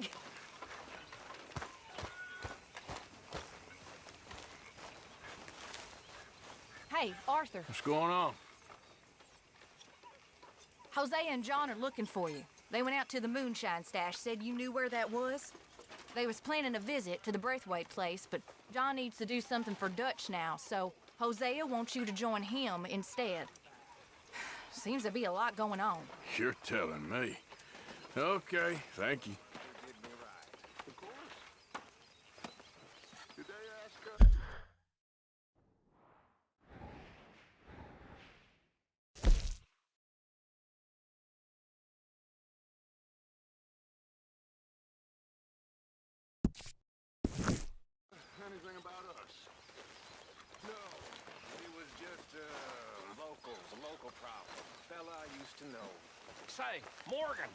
Big! Hey, Arthur. What's going on? Jose and John are looking for you. They went out to the moonshine stash, said you knew where that was. They was planning a visit to the Braithwaite place, but John needs to do something for Dutch now, so Hosea wants you to join him instead. Seems to be a lot going on. You're telling me. Okay, thank you. Anything about us? No, it was just a local problem. Fella I used to know. Say, Morgan!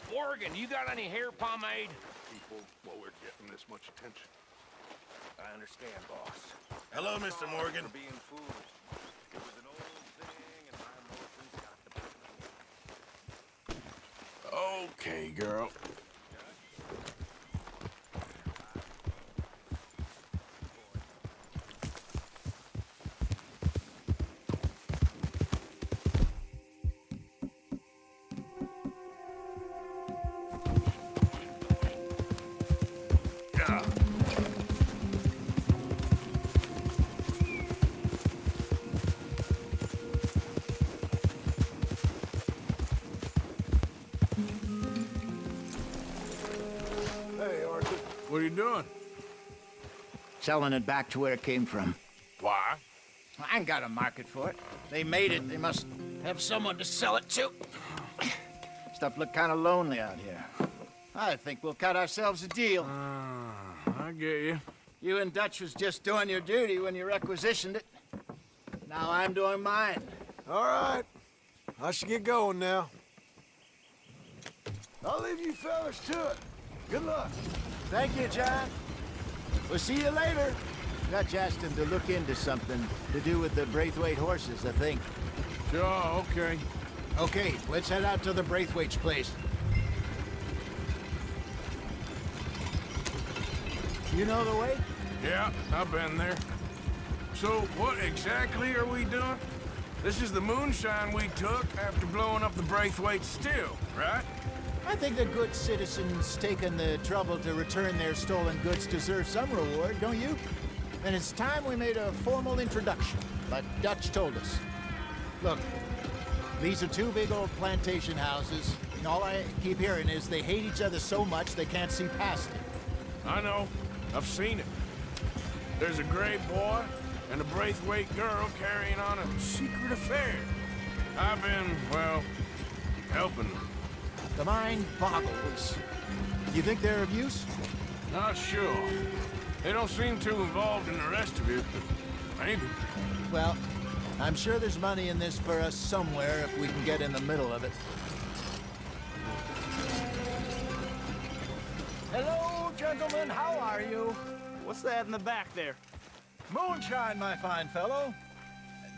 Morgan, you got any hair pomade? People, while we're getting this much attention. I understand, boss. Hello, Mr. Morgan. For being foolish. It was an old thing, and my emotions got the... Okay, girl. Hey, Arthur. What are you doing? Selling it back to where it came from. Why? I ain't got a market for it. They made it. They must have someone to sell it to. Stuff look kind of lonely out here. I think we'll cut ourselves a deal. I get you. You and Dutch was just doing your duty when you requisitioned it. Now I'm doing mine. All right. I should get going now. I'll leave you fellas to it. Good luck. Thank you, John. We'll see you later. Dutch asked him to look into something to do with the Braithwaite horses, I think. Sure, okay. Okay, let's head out to the Braithwaite's place. You know the way? Yeah, I've been there. So, what exactly are we doing? This is the moonshine we took after blowing up the Braithwaite still, right? I think the good citizens taking the trouble to return their stolen goods deserve some reward, don't you? And it's time we made a formal introduction, like Dutch told us. Look, these are two big old plantation houses, and all I keep hearing is they hate each other so much they can't see past it. I know. I've seen it. There's a gray boy and a Braithwaite girl carrying on a secret affair. I've been, well, helping them. The mind boggles. You think they're of use? Not sure. They don't seem too involved in the rest of it, but maybe. Well, I'm sure there's money in this for us somewhere if we can get in the middle of it. Hello, gentlemen. How are you? What's that in the back there? Moonshine, my fine fellow.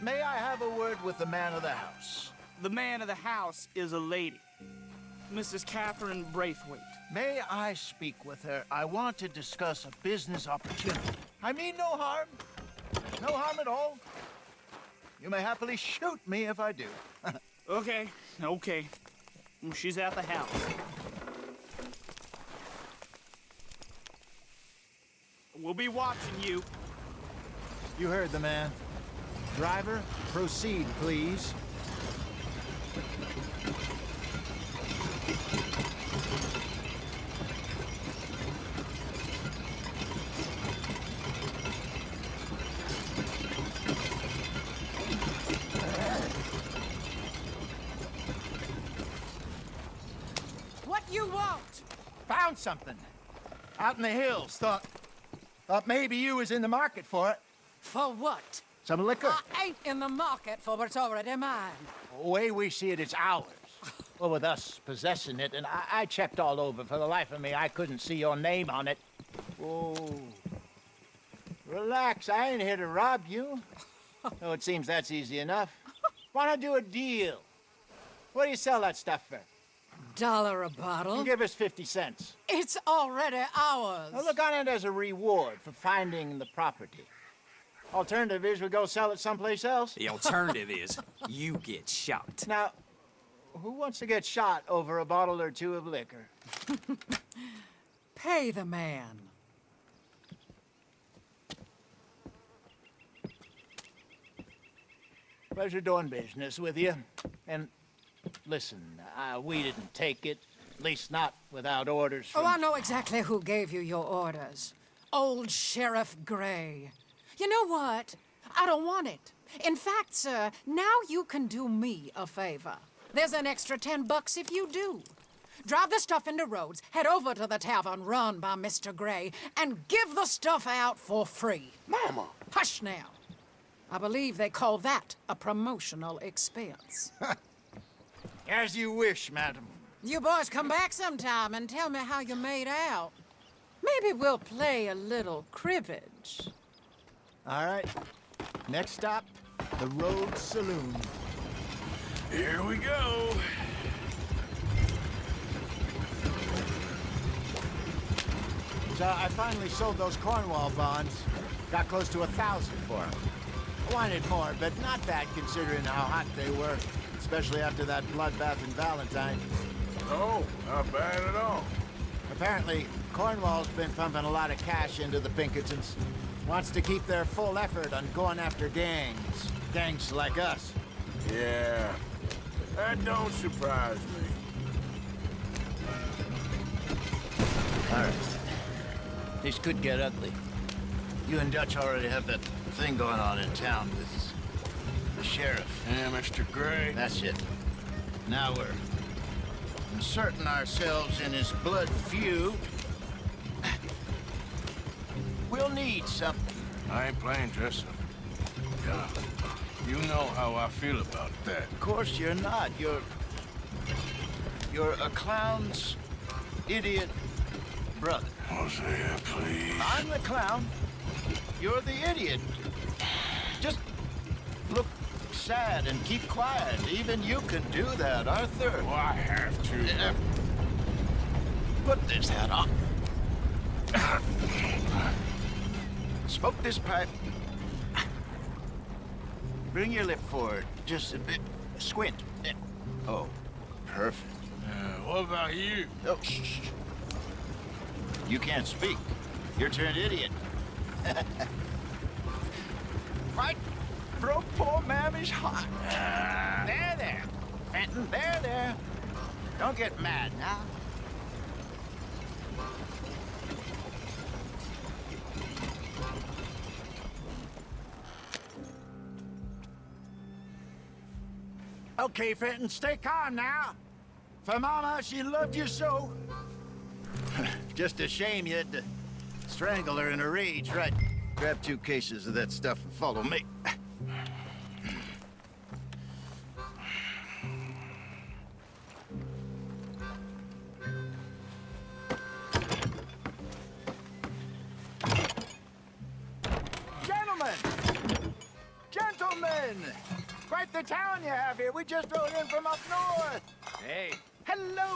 May I have a word with the man of the house? The man of the house is a lady. Mrs. Catherine Braithwaite. May I speak with her? I want to discuss a business opportunity. I mean no harm. No harm at all. You may happily shoot me if I do. Okay. She's at the house. We'll be watching you. You heard the man. Driver, proceed, please. What you want? Found something. Out in the hills. Thought maybe you was in the market for it. For what? Some liquor. I ain't in the market for what's already mine. The way we see it, it's ours. Well, with us possessing it, and I checked all over. For the life of me, I couldn't see your name on it. Oh. Relax, I ain't here to rob you. Oh, it seems that's easy enough. Why not do a deal? What do you sell that stuff for? $1 a bottle. Give us 50 cents. It's already ours. Now look on it as a reward for finding the property. Alternative is we go sell it someplace else. The alternative is you get shot. Now, who wants to get shot over a bottle or two of liquor? Pay the man. Pleasure doing business with you. And listen, we didn't take it. At least not without orders from... Oh, I know exactly who gave you your orders. Old Sheriff Gray. You know what? I don't want it. In fact, sir, now you can do me a favor. There's an extra $10 if you do. Drive the stuff into Rhodes, head over to the tavern run by Mr. Gray, and give the stuff out for free. Mama! Hush now. I believe they call that a promotional expense. As you wish, madam. You boys come back sometime and tell me how you made out. Maybe we'll play a little cribbage. All right. Next stop, the Rhodes Saloon. Here we go. So I finally sold those Cornwall bonds. Got close to 1,000 for them. I wanted more, but not bad considering how hot they were, especially after that bloodbath in Valentine. Oh, not bad at all. Apparently, Cornwall's been pumping a lot of cash into the Pinkertons. Wants to keep their full effort on going after gangs. Gangs like us. Yeah, that don't surprise me. All right. This could get ugly. You and Dutch already have that thing going on in town with the sheriff. Yeah, Mr. Gray. That's it. Now we're inserting ourselves in his blood feud. We'll need something. I ain't playing dress up. Yeah. You know how I feel about that. Of course you're not. You're a clown's idiot brother. Hosea, please. I'm the clown. You're the idiot. Just look sad and keep quiet. Even you can do that, Arthur. Oh, I have to. Put this hat on. Smoke this pipe. Bring your lip forward just a bit. Squint. Oh, perfect. What about you? Oh, shh. You can't speak. You're turned idiot. Right, broke poor Mammy's heart. There. Fenton, there. Don't get mad now. Okay, Fenton, stay calm now. For Mama, she loved you so. Just a shame you had to strangle her in a rage, right? Grab 2 cases of that stuff and follow me. Gentlemen! Quite the town you have here. We just rode in from up north. Hey. Hello.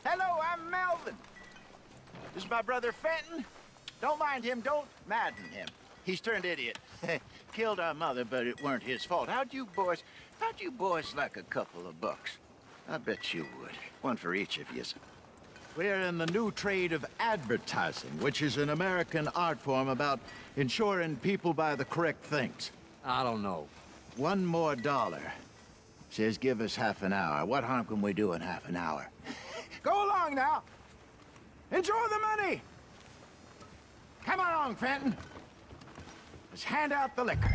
Hello, I'm Melvin. This is my brother Fenton. Don't mind him. Don't madden him. He's turned idiot. Killed our mother, but it weren't his fault. How'd you boys like a couple of bucks? I bet you would. One for each of you. We're in the new trade of advertising, which is an American art form about ensuring people buy the correct things. I don't know. $1 more. Says give us half an hour. What harm can we do in half an hour? Go along now. Enjoy the money. Come along, Fenton. Let's hand out the liquor.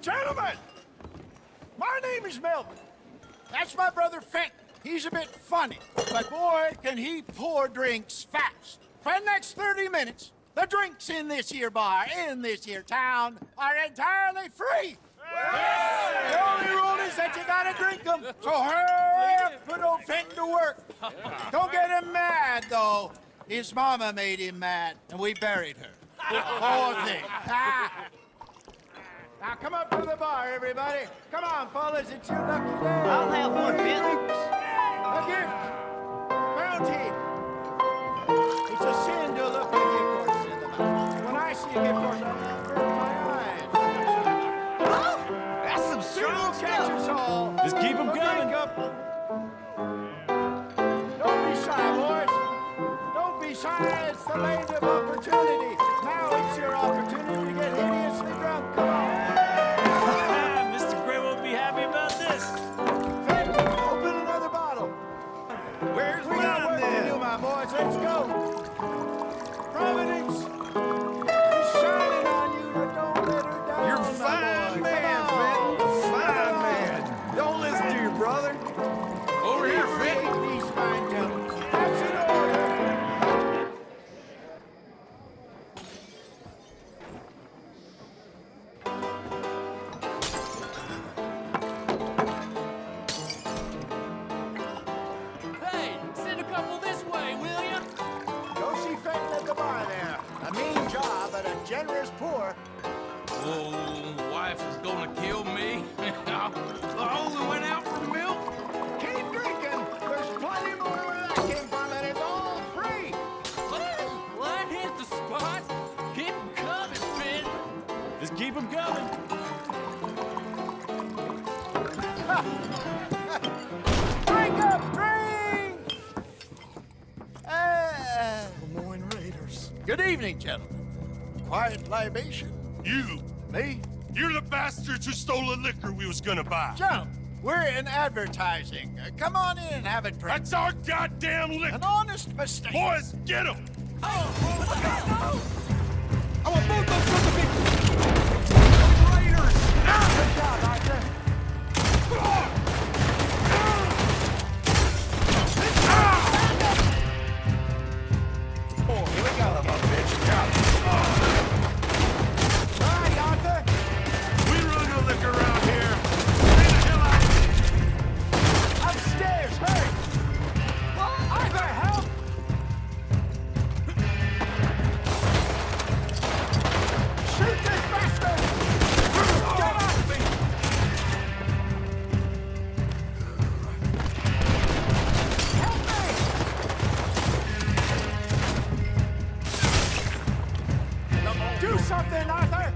Gentlemen! My name is Melvin. That's my brother Fenton. He's a bit funny, but boy, can he pour drinks fast. For the next 30 minutes, the drinks in this here bar, in this here town, are entirely free. The only rule is that you gotta drink them. So hurry up, put old Fenton to work. Don't get him mad, though. His mama made him mad, and we buried her. Poor thing. Now come up to the bar, everybody. Come on, fellas, it's your lucky day. I'll have one, Fenton. A gift. Bounty. It's a sin to look a gift horse in the mouth. When I see a gift horse, I burn my eyes. Oh, that's some strong Catch us all. Just keep 'em coming. Don't be shy, boys. Don't be shy. It's the land of opportunity. Now it's your opportunity to get hideously drunk. Come on. Mr. Gray won't be happy about this. Fenton, open another bottle. Where's We got work to do, my boys. Let's go. Providence is shining on you, but don't let her down. You're a my fine boy. man, Come on. Fenton. Fine man. Don't listen to your brother. Over here, Fenton. Create these fine gentlemen. That's in order. Hey, send a couple this way, will ya? Go see Fenton at the bar there. A mean job, but a generous pour. Oh, wife is gonna kill me. I only went out for milk. Keep drinking. There's plenty more where that came from, and it's all free. Well, that hit the spot. Keep 'em coming, Finn. Just keep 'em coming. Drink up, drink! Des Moines Raiders. Good evening, gentlemen. Quiet libation. You. Me? You're the bastards who stole the liquor we was gonna buy. Jump. We're in advertising. Come on in and have a drink. That's our goddamn liquor. An honest mistake. Boys, get him! I want both those sons of bitches. Raiders. Good job, Arthur. Here we go. All right, Arthur. We run the liquor around here. Stay the hell out. Upstairs, hurry. Arthur, help. Shoot this bastard. Get off me. Help me. Do something, Arthur.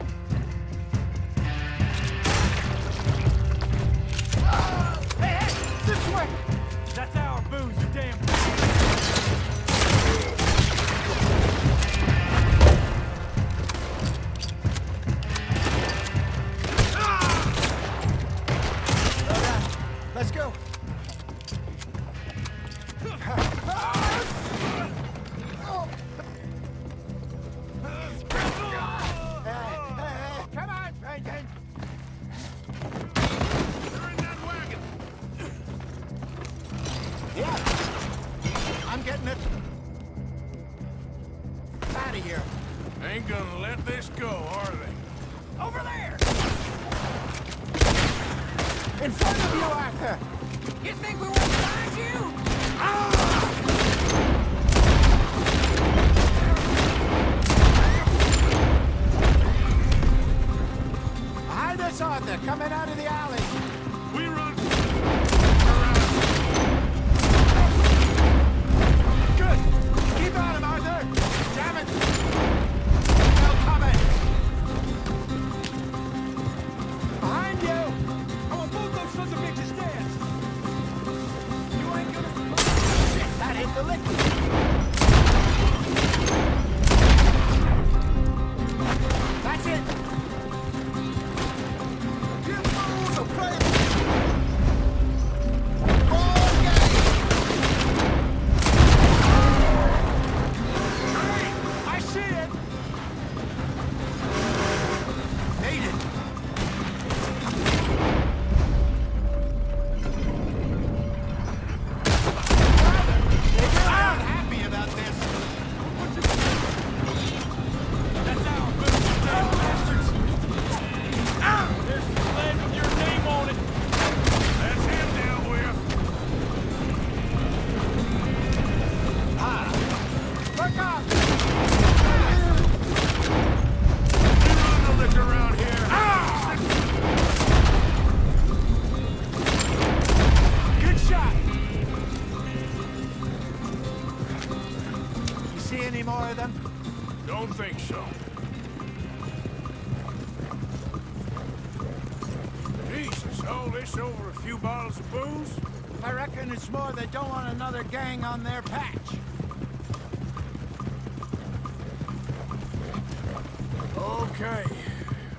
Hey, this way. That's our booze, you damn. Let's go. Come on, Brendan. They're in that wagon. Yeah. I'm getting it. Out of here. Ain't gonna let this go, are they? Over there. In front of you, Arthur. You think we won't find you? Behind us, Arthur. Coming out of the alley. We run. Good. Keep on him, Arthur. Jam it. They'll come in. Behind you. I want both those sons of bitches dead. You ain't gonna... Shit, that hit the liquid. That's it. You fools are playing. I see it. Made it. Figure out destroy them? Don't think so. Jesus, all this over a few bottles of booze? I reckon it's more they don't want another gang on their patch. Okay.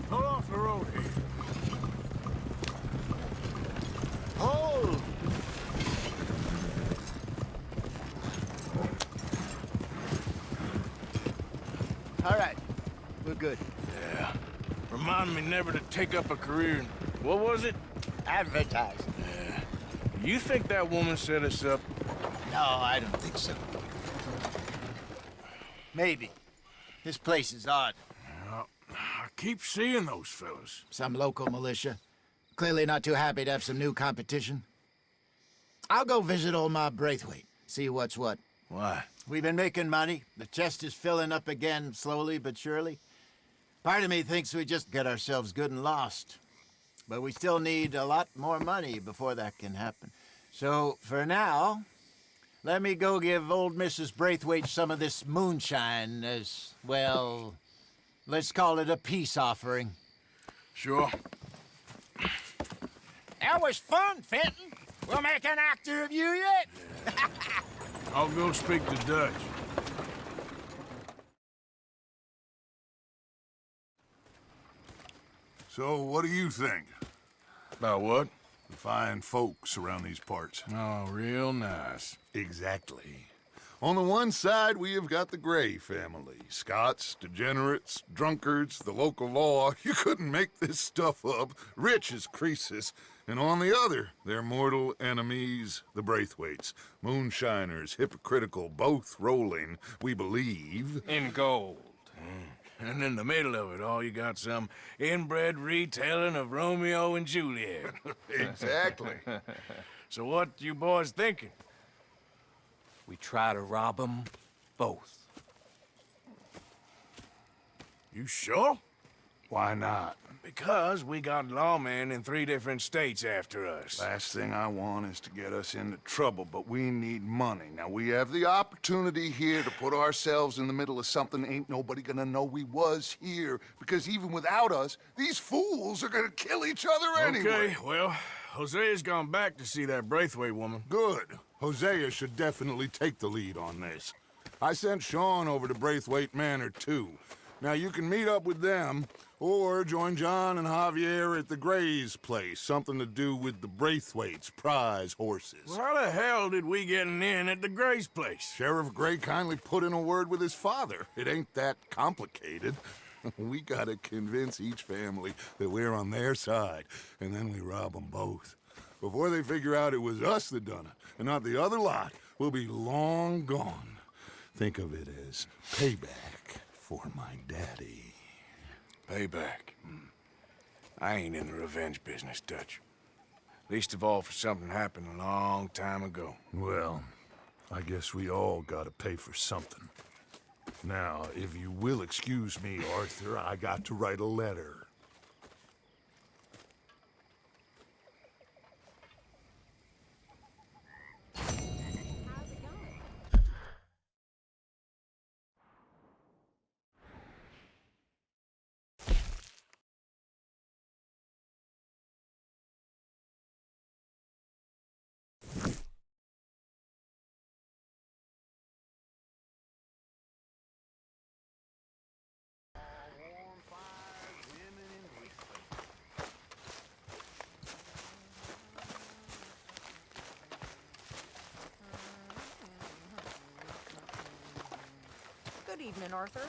Pull off the road here. Hold! All right. We're good. Yeah. Remind me never to take up a career in... What was it? Advertising. Yeah. You think that woman set us up? No, I don't think so. Maybe. This place is odd. Well, I keep seeing those fellas. Some local militia. Clearly not too happy to have some new competition. I'll go visit old Ma Braithwaite, see what's what. Why? We've been making money. The chest is filling up again, slowly but surely. Part of me thinks we just get ourselves good and lost. But we still need a lot more money before that can happen. So, for now, let me go give old Mrs. Braithwaite some of this moonshine as, well, let's call it a peace offering. Sure. That was fun, Fenton. We'll make an actor of you yet. I'll go speak to Dutch. So, what do you think? About what? The fine folks around these parts. Oh, real nice. Exactly. On the one side, we have got the Gray family. Scots, degenerates, drunkards, the local law. You couldn't make this stuff up. Rich as Croesus. And on the other, their mortal enemies, the Braithwaites. Moonshiners, hypocritical, both rolling, we believe. In gold. And in the middle of it all, you got some inbred retelling of Romeo and Juliet. Exactly. So what you boys thinking? We try to rob them both. You sure? Why not? Because we got lawmen in 3 different states after us. Last thing I want is to get us into trouble, but we need money. Now, we have the opportunity here to put ourselves in the middle of something ain't nobody gonna know we was here, because even without us, these fools are gonna kill each other anyway. Okay, well, Hosea's gone back to see that Braithwaite woman. Good. Hosea should definitely take the lead on this. I sent Sean over to Braithwaite Manor, too. Now, you can meet up with them, or join John and Javier at the Gray's place. Something to do with the Braithwaite's prize horses. Well, how the hell did we get in at the Gray's place? Sheriff Gray kindly put in a word with his father. It ain't that complicated. We gotta convince each family that we're on their side, and then we rob them both. Before they figure out it was us that done it, and not the other lot, we'll be long gone. Think of it as payback for my daddy. Payback. I ain't in the revenge business, Dutch. Least of all for something happened a long time ago. Well, I guess we all gotta pay for something. Now, if you will excuse me, Arthur, I got to write a letter. Good evening, Arthur.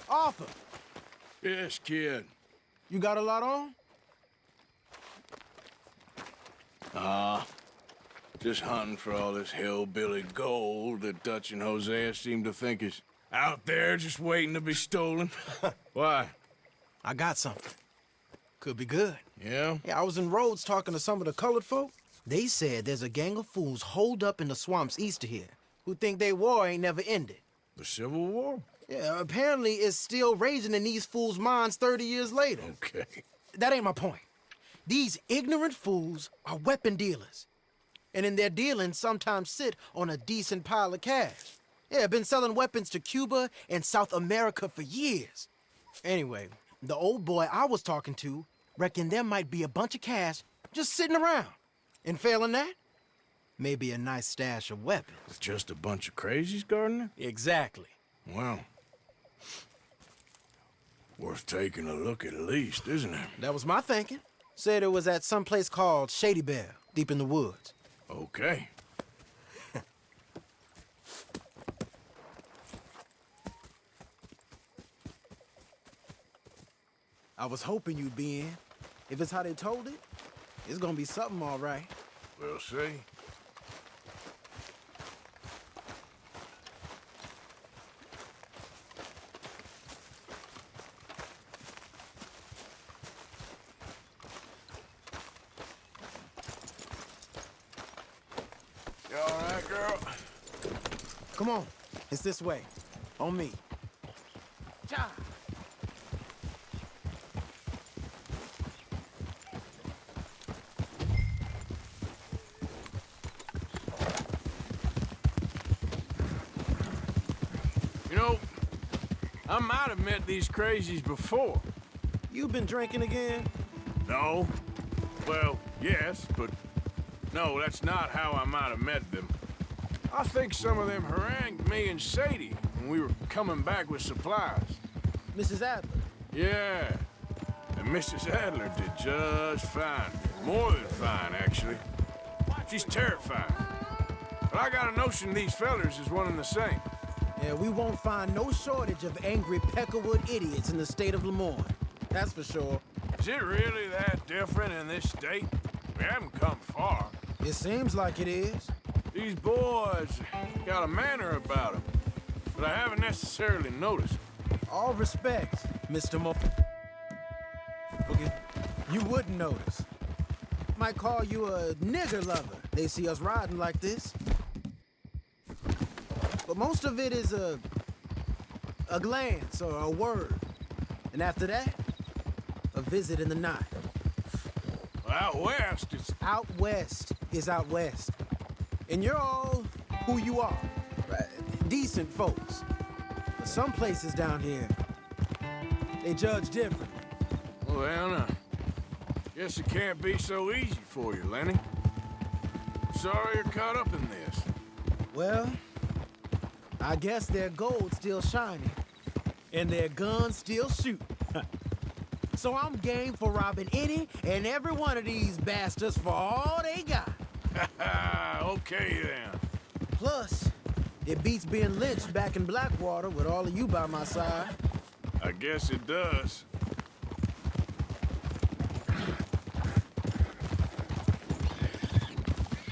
Arthur, Yes, kid. you got a lot on? Just hunting for all this hillbilly gold that Dutch and Hosea seem to think is out there just waiting to be stolen. Why? I got something. Could be good. Yeah? Yeah, I was in Rhodes talking to some of the colored folk. They said there's a gang of fools holed up in the swamps east of here who think their war ain't never ended. The Civil War? Yeah, apparently it's still raging in these fools' minds 30 years later. Okay. That ain't my point. These ignorant fools are weapon dealers. And in their dealing sometimes sit on a decent pile of cash. Yeah, been selling weapons to Cuba and South America for years. Anyway, the old boy I was talking to reckoned there might be a bunch of cash just sitting around. And failing that, maybe a nice stash of weapons. It's just a bunch of crazies, Gardner? Exactly. Well, worth taking a look at least, isn't it? That was my thinking. Said it was at some place called Shady Belle, deep in the woods. Okay. I was hoping you'd be in. If it's how they told it, it's gonna be something all right. We'll see. You all right, girl? Come on, it's this way. On me. Ja. You know, I might have met these crazies before. You been drinking again? No. Well, yes, but no, that's not how I might have met them. I think some of them harangued me and Sadie when we were coming back with supplies. Mrs. Adler? Yeah, and Mrs. Adler did just fine. More than fine, actually. She's terrifying. But I got a notion these fellers is one and the same. Yeah, we won't find no shortage of angry Peckerwood idiots in the state of Lemoyne. That's for sure. Is it really that different in this state? We haven't come far. It seems like it is. These boys got a manner about them, but I haven't necessarily noticed. All respect, Mr. Mo... You wouldn't notice. Might call you a nigger lover. They see us riding like this. But most of it is a glance or a word. And after that, a visit in the night. Well, out west, it's... Out west is out west. And you're all who you are. Right? Decent folks. But some places down here, they judge different. Well, then, guess it can't be so easy for you, Lenny. Sorry you're caught up in this. Well, I guess their gold's still shining, and their guns still shoot. So I'm game for robbing any and every one of these bastards for all they got. Okay, then. Plus, it beats being lynched back in Blackwater with all of you by my side. I guess it does.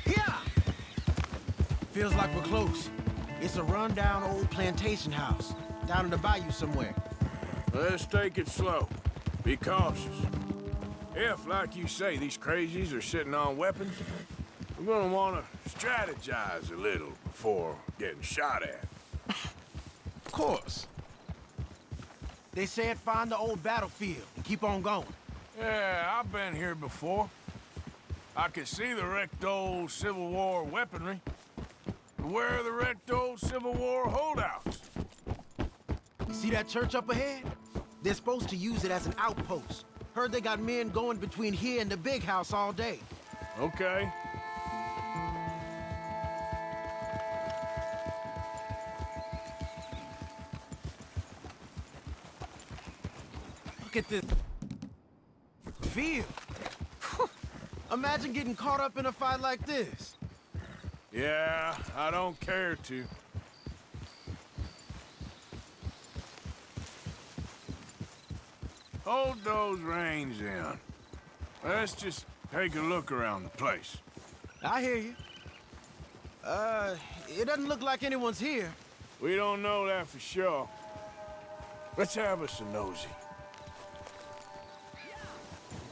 Yeah! Feels like we're close. It's a rundown old plantation house, down in the bayou somewhere. Let's take it slow. Be cautious. If, like you say, these crazies are sitting on weapons, we're gonna want to strategize a little before getting shot at. Of course. They said find the old battlefield and keep on going. Yeah, I've been here before. I can see the wrecked old Civil War weaponry. But where are the wrecked old Civil War holdouts? See that church up ahead? They're supposed to use it as an outpost. Heard they got men going between here and the big house all day. Okay. Look at this field. Imagine getting caught up in a fight like this. Yeah, I don't care to. Hold those reins in. Let's just take a look around the place. I hear you. It doesn't look like anyone's here. We don't know that for sure. Let's have us a nosy.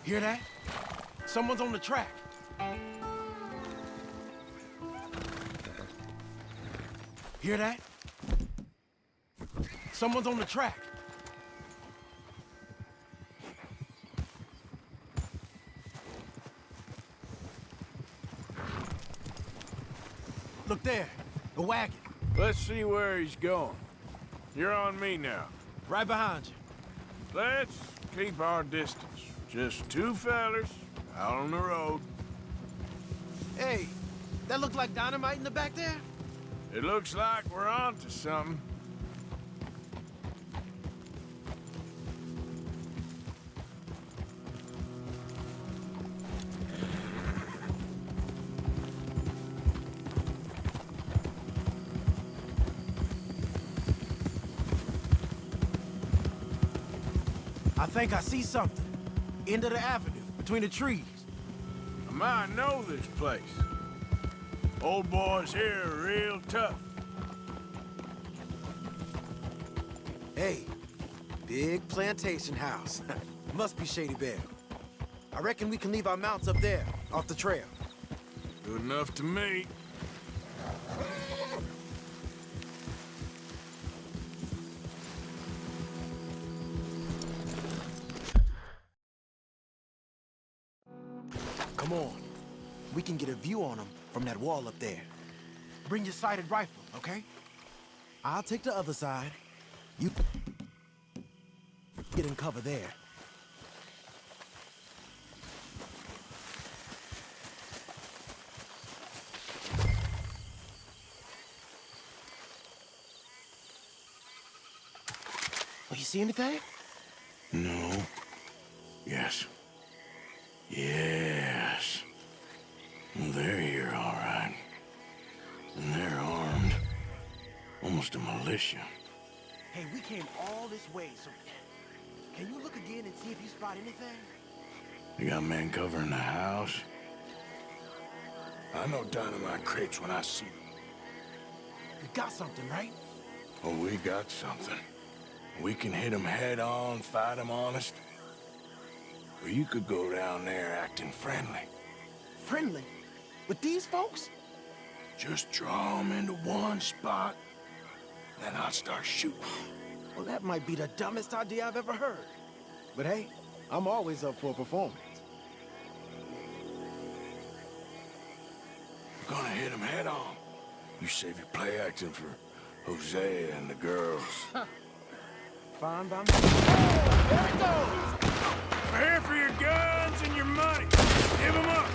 Hear that? Someone's on the track. Hear that? Someone's on the track. Look there, the wagon. Let's see where he's going. You're on me now. Right behind you. Let's keep our distance. Just two fellers out on the road. Hey, that look like dynamite in the back there? It looks like we're on to something. I think I see something. End of the avenue, between the trees. I might know this place. Old boys here are real tough. Hey, big plantation house. Must be Shady Belle. I reckon we can leave our mounts up there, off the trail. Good enough to me. Come on. We can get a view on them from that wall up there. Bring your sighted rifle, okay? I'll take the other side. You get in cover there. Oh, you see anything? No. Yes. Yes. They're here, all right. And they're armed. Almost a militia. Hey, we came all this way, so can you look again and see if you spot anything? You got men covering the house? I know dynamite crates when I see them. You got something, right? Oh, we got something. We can hit them head on, fight them honest. Or you could go down there acting friendly. Friendly? With these folks? Just draw them into one spot, then I'll start shooting. Well, that might be the dumbest idea I've ever heard. But hey, I'm always up for a performance. We're gonna hit them head on. You save your play acting for Hosea and the girls. Fine by me. Oh, there it goes! We're here for your guns and your money. Give them up.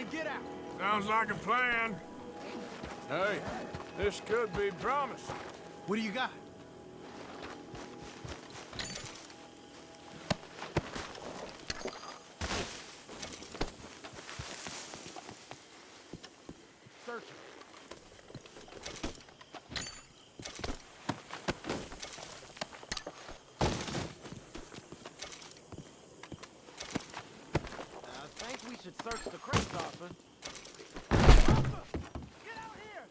and get out. Sounds like a plan. Hey, this could be promising. What do you got? Search it. I think we should search the crates, officer. Get out here!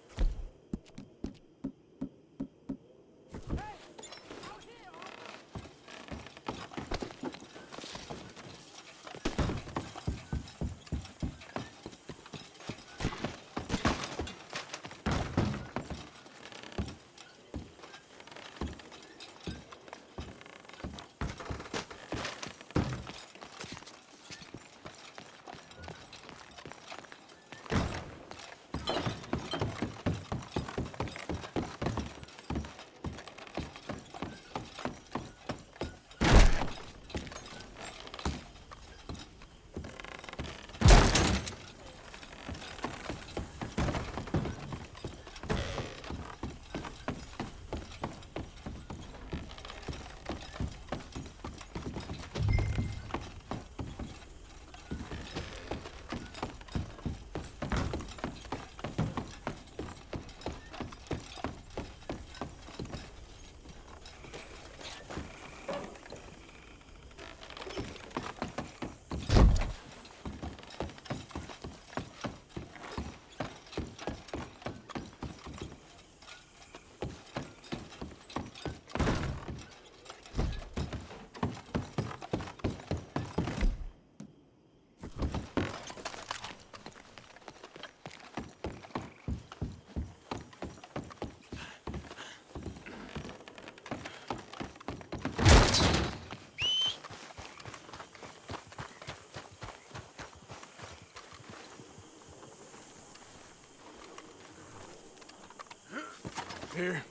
Here.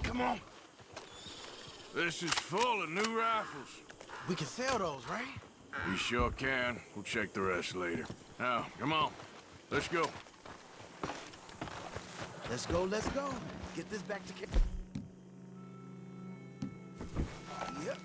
Come on. This is full of new rifles. We can sell those, right? We sure can. We'll check the rest later. Now, come on. Let's go. Let's go, let's go. Get this back to camp. Yep.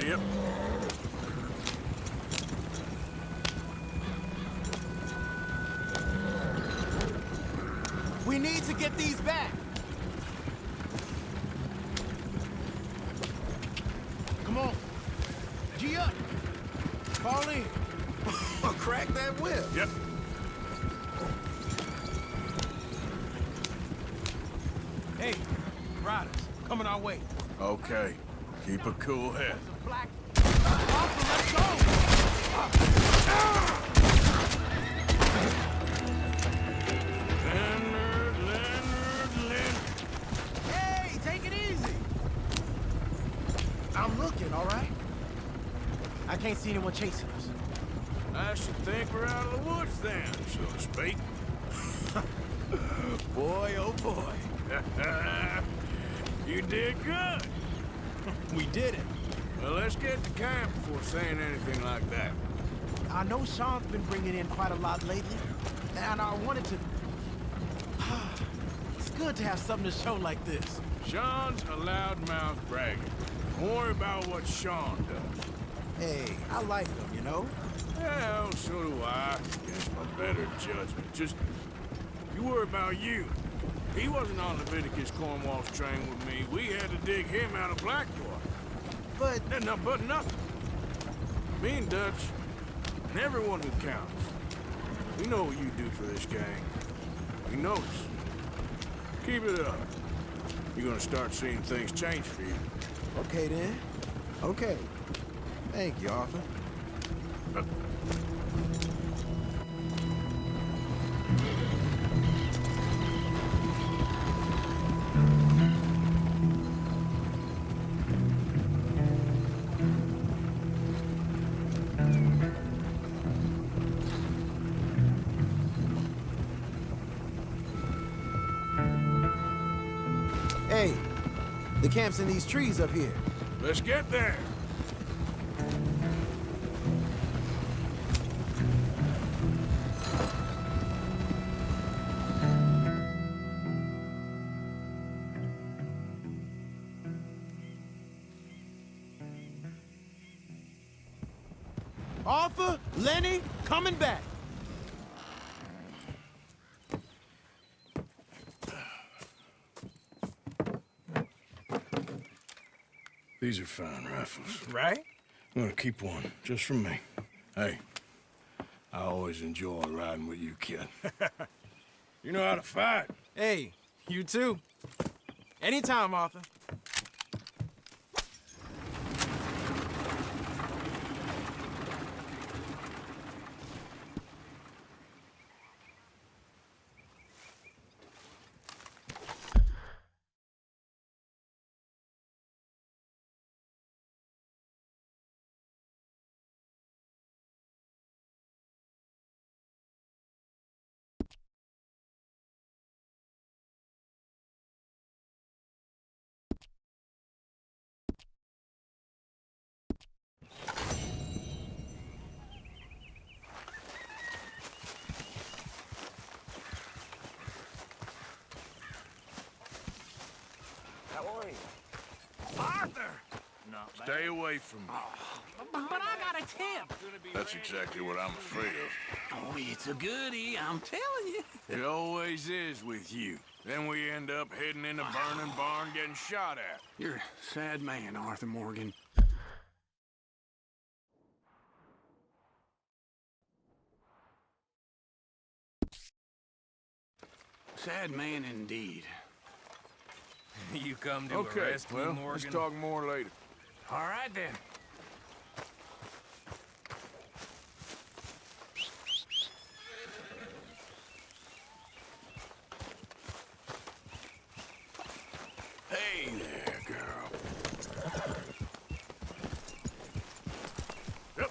Yep. We need to get these back. Come on. G up. Fall in. Crack that whip. Yep. Hey, riders, coming our way. Okay. Keep a cool head. Black. Officer, let's go! Leonard. Hey, take it easy. I'm looking, all right? I can't see anyone chasing us. I should think we're out of the woods then, so to speak. Boy, oh boy. You did good. We did it. Well, let's get to camp before saying anything like that. I know Sean's been bringing in quite a lot lately, and I wanted to... It's good to have something to show like this. Sean's a loudmouth bragger. Don't worry about what Sean does. Hey, I like him, you know? Well, so do I. Guess my better judgment. Just, you worry about you. He wasn't on Leviticus Cornwall's train with me. We had to dig him out of Blackwater. But... But nothing. Me and Dutch, and everyone who counts. We know what you do for this gang. We know us. Keep it up. You're gonna start seeing things change for you. Okay, then. Okay. Thank you, Arthur. The camp's in these trees up here. Let's get there. Arthur, Lenny, coming back. These are fine rifles. Right? I'm gonna keep one, just for me. Hey, I always enjoy riding with you, kid. You know how to fight. Hey, you too. Anytime, Arthur. Stay away from me. But I got a tip. That's exactly what I'm afraid of. Oh, it's a goodie, I'm telling you. It always is with you. Then we end up heading in a burning barn getting shot at. You're a sad man, Arthur Morgan. Sad man indeed. You come to Okay, arrest me, well, Morgan? let's talk more later. All right, then. Hey there, girl. Yep.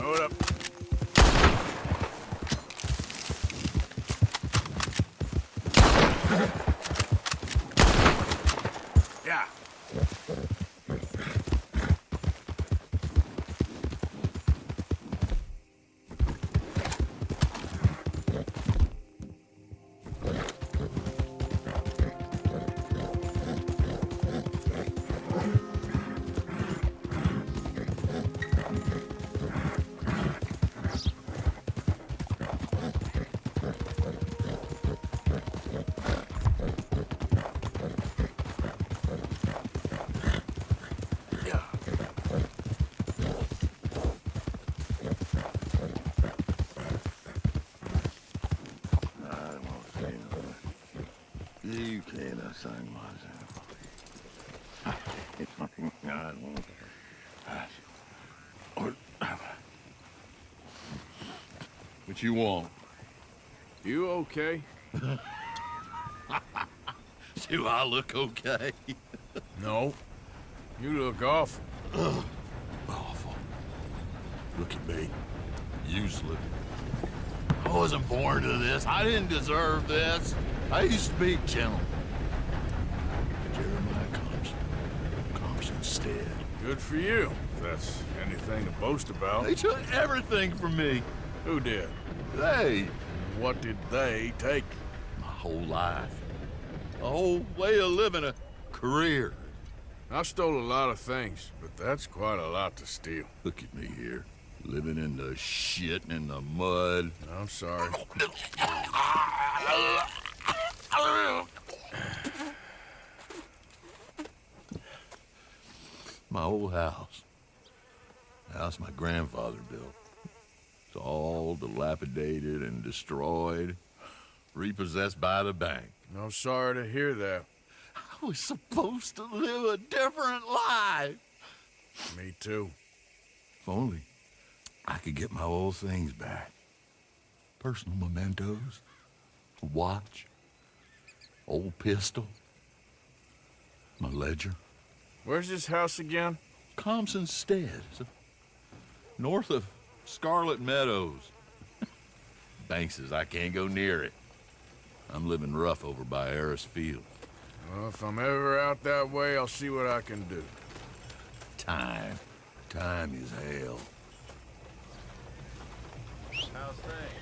Load up. Yeah. You can't sing myself. I won't. What you want? You okay? Do I look okay? No. You look awful. Awful. Look at me. Useless. I wasn't born to this. I didn't deserve this. I used to be gentle. Jeremiah comes instead. Good for you, if that's anything to boast about. They took everything from me. Who did? They. What did they take? My whole life. A whole way of living, a career. I stole a lot of things, but that's quite a lot to steal. Look at me here, living in the shit and in the mud. I'm sorry. My old house. The house my grandfather built. It's all dilapidated and destroyed, repossessed by the bank. I'm sorry to hear that. I was supposed to live a different life. Me too. If only I could get my old things back. Personal mementos, a watch, old pistol, my ledger. Where's this house again? Thompson's Stead, north of Scarlet Meadows. Banks says I can't go near it. I'm living rough over by Harris Field. Well, if I'm ever out that way, I'll see what I can do. Time is hell. How's things?